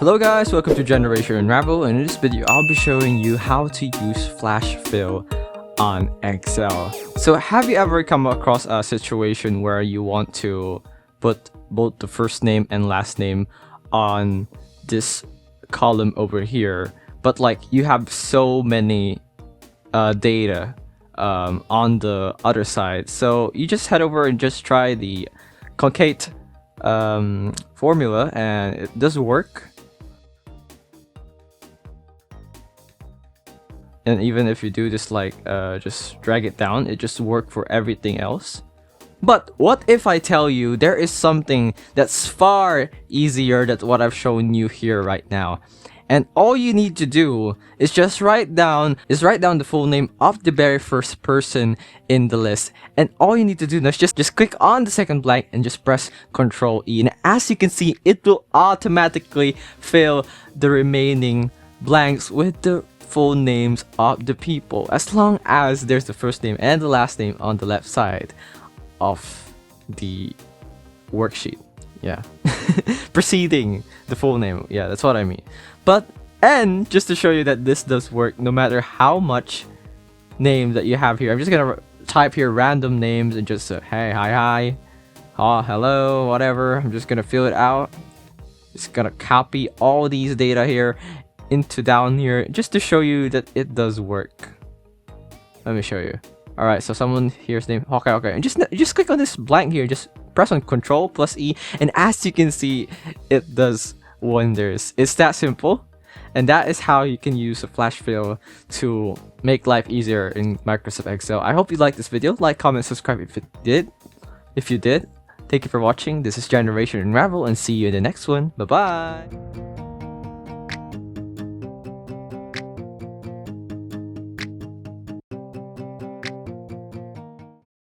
Hello guys, welcome to Generation Unravel, and in this video I'll be showing you how to use flash fill on Excel. So have you ever come across a situation where you want to put both the first name and last name on this column over here, but like you have so many data on the other side? So you just head over and just try the concate formula, and it does work. And even if you do this, like just drag it down, it just works for everything else. But what if I tell you there is something that's far easier than what I've shown you here right now? And all you need to do is just write down the full name of the very first person in the list. And all you need to do is just click on the second blank and just press CTRL+E. And as you can see, it will automatically fill the remaining blanks with the full names of the people, as long as there's the first name and the last name on the left side of the worksheet. Yeah. Preceding the full name. Yeah, that's what I mean. And just to show you that this does work no matter how much name that you have here, I'm just gonna type here random names and just hey, hi, hello, whatever. I'm just gonna fill it out. Just gonna copy all these data here into down here just to show you that it does work. Let me show you. Alright, so someone here's name. Okay, and just click on this blank here, just press on CTRL+E, and as you can see, it does wonders. It's that simple, and that is how you can use a flash fill to make life easier in Microsoft Excel. I hope you liked this video. Like, comment, subscribe if you did. Thank you for watching. This is Generation Unravel, and see you in the next one. Bye bye.